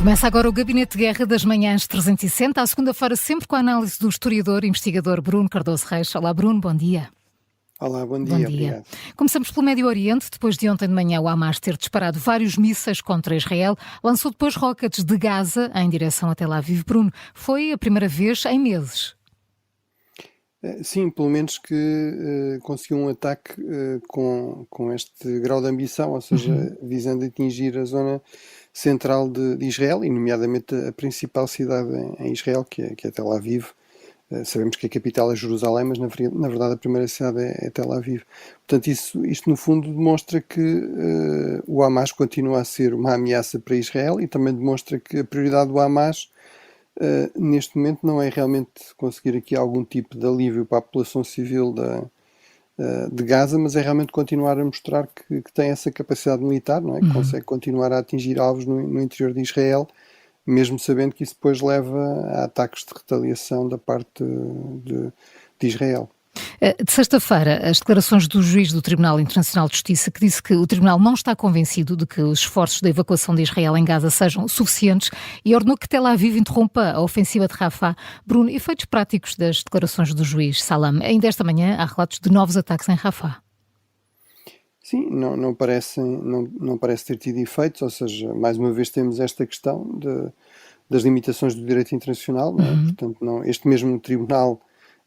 Começa agora o Gabinete de Guerra das Manhãs 360, à segunda-feira, sempre com a análise do historiador e investigador Bruno Cardoso Reis. Olá, Bruno, bom dia. Olá, bom Bom dia, dia. obrigado. Começamos pelo Médio Oriente. Depois de ontem de manhã o Hamas ter disparado vários mísseis contra Israel, lançou depois rockets de Gaza em direção a Tel Aviv. Bruno, foi a primeira vez em meses. Sim, pelo menos que conseguiu um ataque com este grau de ambição, ou seja, visando atingir a zona central de Israel, e nomeadamente a principal cidade em Israel, que é Tel Aviv. Sabemos que a capital é Jerusalém, mas na verdade a primeira cidade é Tel Aviv. Portanto, isto no fundo demonstra que o Hamas continua a ser uma ameaça para Israel, e também demonstra que a prioridade do Hamas neste momento não é realmente conseguir aqui algum tipo de alívio para a população civil de Gaza, mas é realmente continuar a mostrar que tem essa capacidade militar, não é? Que consegue continuar a atingir alvos no interior de Israel, mesmo sabendo que isso depois leva a ataques de retaliação da parte de Israel. De sexta-feira, as declarações do juiz do Tribunal Internacional de Justiça, que disse que o Tribunal não está convencido de que os esforços da evacuação de Israel em Gaza sejam suficientes e ordenou que Tel Aviv interrompa a ofensiva de Rafah. Bruno, efeitos práticos das declarações do juiz Salam. Ainda esta manhã há relatos de novos ataques em Rafah. Sim, não parece ter tido efeitos, ou seja, mais uma vez temos esta questão das limitações do direito internacional, não é? Portanto, este mesmo tribunal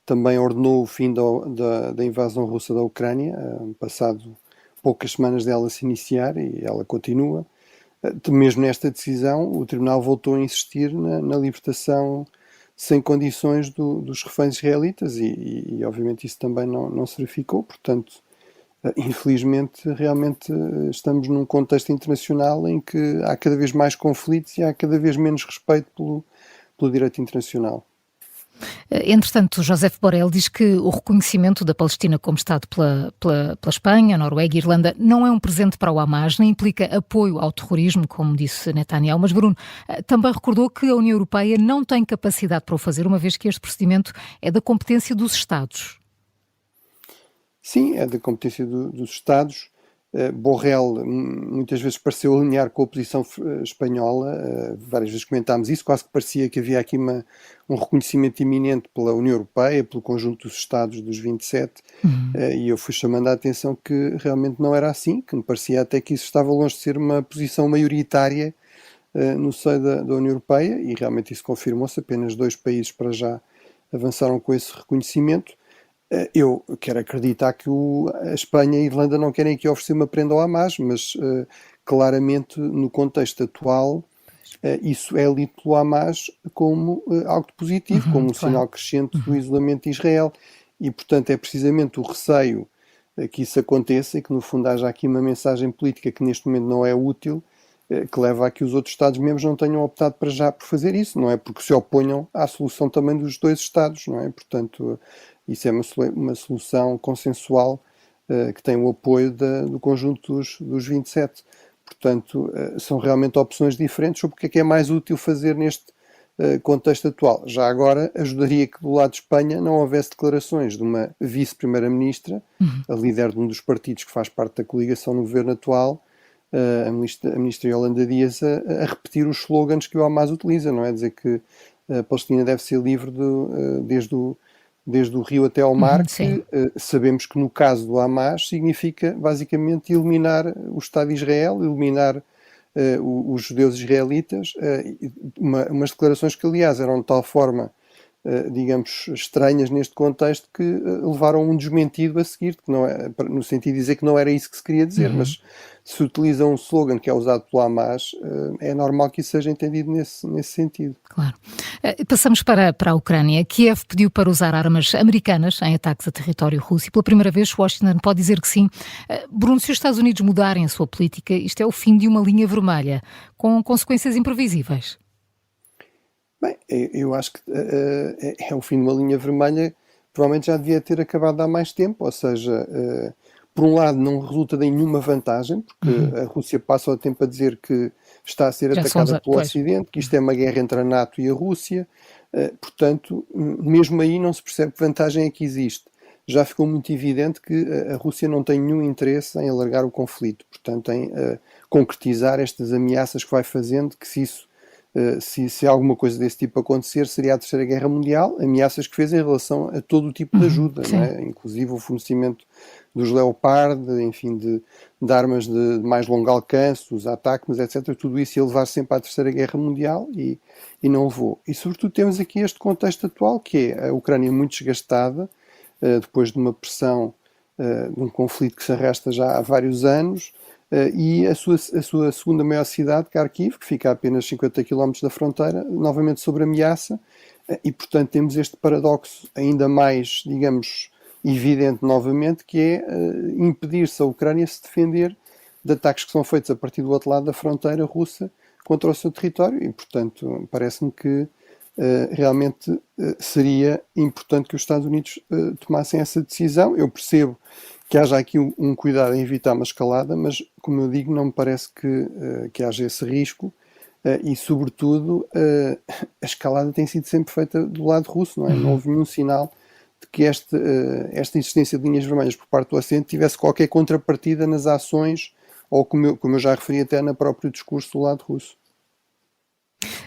também ordenou o fim da invasão russa da Ucrânia, passado poucas semanas dela se iniciar, e ela continua. Mesmo nesta decisão, o tribunal voltou a insistir na libertação sem condições dos reféns israelitas, e obviamente isso também não se verificou. Portanto, infelizmente, realmente estamos num contexto internacional em que há cada vez mais conflitos e há cada vez menos respeito pelo direito internacional. Entretanto, Josep Borrell diz que o reconhecimento da Palestina como Estado pela Espanha, Noruega e Irlanda não é um presente para o Hamas, nem implica apoio ao terrorismo, como disse Netanyahu. Mas Bruno também recordou que a União Europeia não tem capacidade para o fazer, uma vez que este procedimento é da competência dos Estados. Sim, é da competência dos Estados. Borrell muitas vezes pareceu alinhar com a posição espanhola, várias vezes comentámos isso, quase que parecia que havia aqui um reconhecimento iminente pela União Europeia, pelo conjunto dos Estados dos 27, e eu fui chamando a atenção que realmente não era assim, que me parecia até que isso estava longe de ser uma posição maioritária no seio da União Europeia, e realmente isso confirmou-se. Apenas 2 países para já avançaram com esse reconhecimento. Eu quero acreditar que a Espanha e a Irlanda não querem aqui oferecer uma prenda ao Hamas, mas claramente no contexto atual isso é lido pelo Hamas como algo de positivo, como um sinal crescente do isolamento de Israel, e portanto é precisamente o receio que isso aconteça e que no fundo haja aqui uma mensagem política que neste momento não é útil, que leva a que os outros Estados-membros não tenham optado para já por fazer isso, não é? Porque se oponham à solução também dos 2 Estados, não é? Portanto, isso é uma solução consensual que tem o apoio do conjunto dos 27. Portanto, são realmente opções diferentes sobre o que é mais útil fazer neste contexto atual. Já agora, ajudaria que do lado de Espanha não houvesse declarações de uma vice-primeira-ministra, a líder de um dos partidos que faz parte da coligação no governo atual, a ministra Yolanda Dias, a repetir os slogans que o Hamas utiliza, não é? Dizer que a Palestina deve ser livre desde o rio até ao mar, que sabemos que no caso do Hamas significa basicamente eliminar o Estado de Israel, eliminar os judeus israelitas, umas declarações que aliás eram de tal forma, digamos, estranhas neste contexto, que levaram um desmentido a seguir, que não é, no sentido de dizer que não era isso que se queria dizer, mas se utiliza um slogan que é usado pelo Hamas, é normal que isso seja entendido nesse sentido. Claro. Passamos para a Ucrânia. Kiev pediu para usar armas americanas em ataques a território russo e pela primeira vez Washington pode dizer que sim. Bruno, se os Estados Unidos mudarem a sua política, isto é o fim de uma linha vermelha, com consequências imprevisíveis. Bem, eu acho que é o fim de uma linha vermelha, provavelmente já devia ter acabado há mais tempo, ou seja, por um lado não resulta de nenhuma vantagem, porque a Rússia passa o tempo a dizer que está a ser atacada pelo Ocidente, que isto é uma guerra entre a NATO e a Rússia, portanto, mesmo aí não se percebe que vantagem é que existe. Já ficou muito evidente que a Rússia não tem nenhum interesse em alargar o conflito, portanto, em concretizar estas ameaças que vai fazendo, que se isso se alguma coisa desse tipo acontecer, seria a Terceira Guerra Mundial, ameaças que fez em relação a todo o tipo de ajuda, não é? Inclusive o fornecimento dos Leopard, enfim, de armas de mais longo alcance, os ATACMS, etc. Tudo isso ia levar sempre à Terceira Guerra Mundial e não levou. E sobretudo temos aqui este contexto atual, que é a Ucrânia muito desgastada, depois de uma pressão, de um conflito que se arrasta já há vários anos, e a sua segunda maior cidade, Kharkiv, que fica a apenas 50 km da fronteira, novamente sob ameaça, e portanto temos este paradoxo ainda mais, digamos, evidente novamente, que é impedir-se a Ucrânia se defender de ataques que são feitos a partir do outro lado da fronteira russa contra o seu território, e portanto parece-me que realmente seria importante que os Estados Unidos tomassem essa decisão. Eu percebo que haja aqui um cuidado em evitar uma escalada, mas, como eu digo, não me parece que haja esse risco, e, sobretudo, a escalada tem sido sempre feita do lado russo, não é? Não houve nenhum sinal de que esta existência de linhas vermelhas por parte do Ocidente tivesse qualquer contrapartida nas ações, ou, como eu já referi até no próprio discurso do lado russo.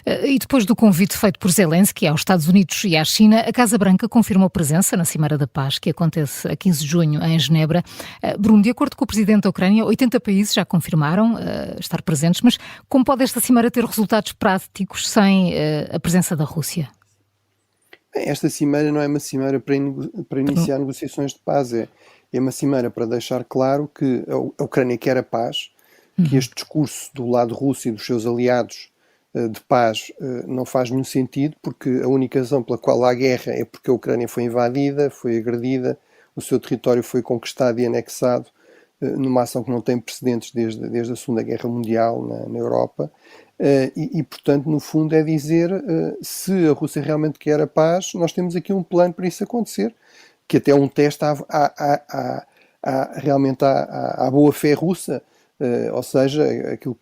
E depois do convite feito por Zelensky aos Estados Unidos e à China, a Casa Branca confirmou presença na Cimeira da Paz, que acontece a 15 de junho em Genebra. Bruno, de acordo com o presidente da Ucrânia, 80 países já confirmaram estar presentes, mas como pode esta Cimeira ter resultados práticos sem a presença da Rússia? Esta cimeira não é uma cimeira para iniciar negociações de paz, é uma cimeira para deixar claro que a Ucrânia quer a paz, que este discurso do lado russo e dos seus aliados de paz não faz nenhum sentido, porque a única razão pela qual há guerra é porque a Ucrânia foi invadida, foi agredida, o seu território foi conquistado e anexado numa ação que não tem precedentes desde a Segunda Guerra Mundial na Europa, e portanto, no fundo, é dizer se a Rússia realmente quer a paz, nós temos aqui um plano para isso acontecer, que até é um teste realmente à boa-fé russa. Ou seja, aquilo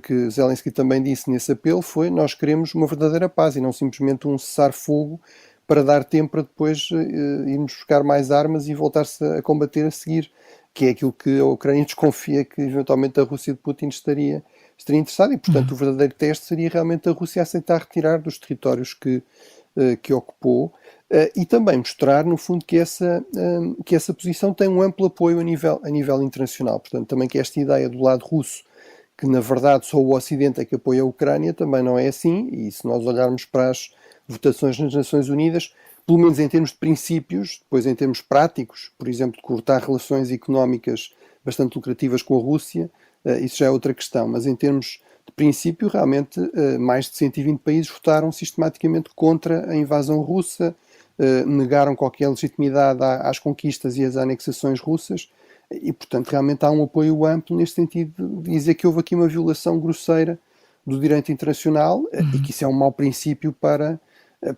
que Zelensky também disse nesse apelo foi: nós queremos uma verdadeira paz e não simplesmente um cessar-fogo para dar tempo para depois irmos buscar mais armas e voltar-se a combater a seguir, que é aquilo que a Ucrânia desconfia que eventualmente a Rússia de Putin estaria interessada, e portanto o verdadeiro teste seria realmente a Rússia aceitar retirar dos territórios que ocupou, e também mostrar, no fundo, que essa posição tem um amplo apoio a nível internacional. Portanto, também que esta ideia do lado russo, que na verdade só o Ocidente é que apoia a Ucrânia, também não é assim, e se nós olharmos para as votações nas Nações Unidas, pelo menos em termos de princípios, depois em termos práticos, por exemplo, de cortar relações económicas bastante lucrativas com a Rússia, isso já é outra questão, mas em termos de princípio, realmente, mais de 120 países votaram sistematicamente contra a invasão russa, negaram qualquer legitimidade às conquistas e às anexações russas, e, portanto, realmente há um apoio amplo neste sentido de dizer que houve aqui uma violação grosseira do direito internacional, e que isso é um mau princípio para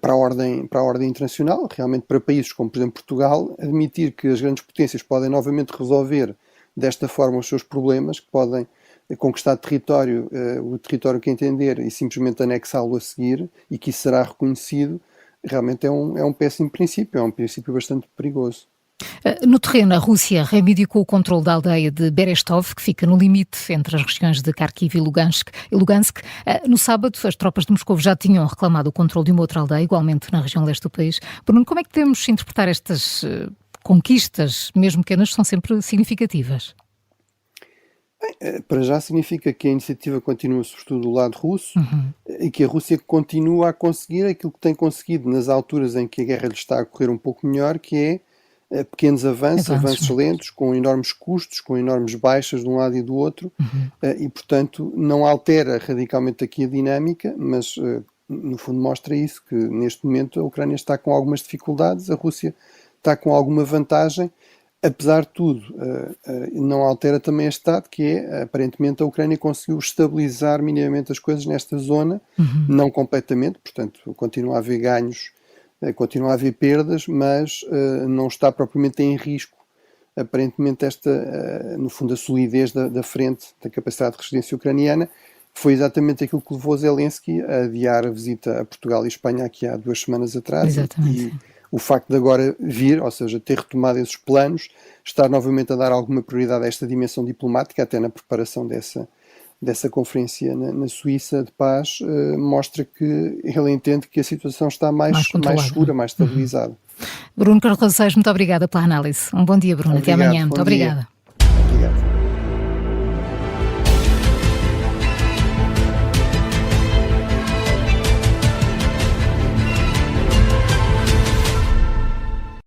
a ordem internacional, realmente para países como, por exemplo, Portugal, admitir que as grandes potências podem novamente resolver desta forma os seus problemas, que podem conquistar território, o território que entender, e simplesmente anexá-lo a seguir, e que isso será reconhecido, realmente é um péssimo princípio, é um princípio bastante perigoso. No terreno, a Rússia reivindicou o controle da aldeia de Berestov, que fica no limite entre as regiões de Kharkiv e Lugansk. No sábado, as tropas de Moscou já tinham reclamado o controle de uma outra aldeia, igualmente na região leste do país. Bruno, como é que devemos interpretar estas conquistas, mesmo pequenas, são sempre significativas? Bem, para já significa que a iniciativa continua sobretudo do lado russo, e que a Rússia continua a conseguir aquilo que tem conseguido nas alturas em que a guerra lhe está a correr um pouco melhor, que é pequenos avanços lentos, com enormes custos, com enormes baixas de um lado e do outro, e portanto não altera radicalmente aqui a dinâmica, mas no fundo mostra isso, que neste momento a Ucrânia está com algumas dificuldades, a Rússia está com alguma vantagem. Apesar de tudo, não altera também este dado, que é, aparentemente, a Ucrânia conseguiu estabilizar minimamente as coisas nesta zona, não completamente, portanto, continua a haver ganhos, continua a haver perdas, mas não está propriamente em risco, aparentemente, no fundo, a solidez da frente, da capacidade de resistência ucraniana. Foi exatamente aquilo que levou Zelensky a adiar a visita a Portugal e Espanha aqui há 2 semanas atrás. Exatamente. E o facto de agora vir, ou seja, ter retomado esses planos, estar novamente a dar alguma prioridade a esta dimensão diplomática, até na preparação dessa conferência na Suíça de paz, mostra que ele entende que a situação está mais segura, mais estabilizada. Bruno Carvalho, muito obrigada pela análise. Um bom dia, Bruno. Obrigado, Até amanhã. Muito bom dia. obrigada.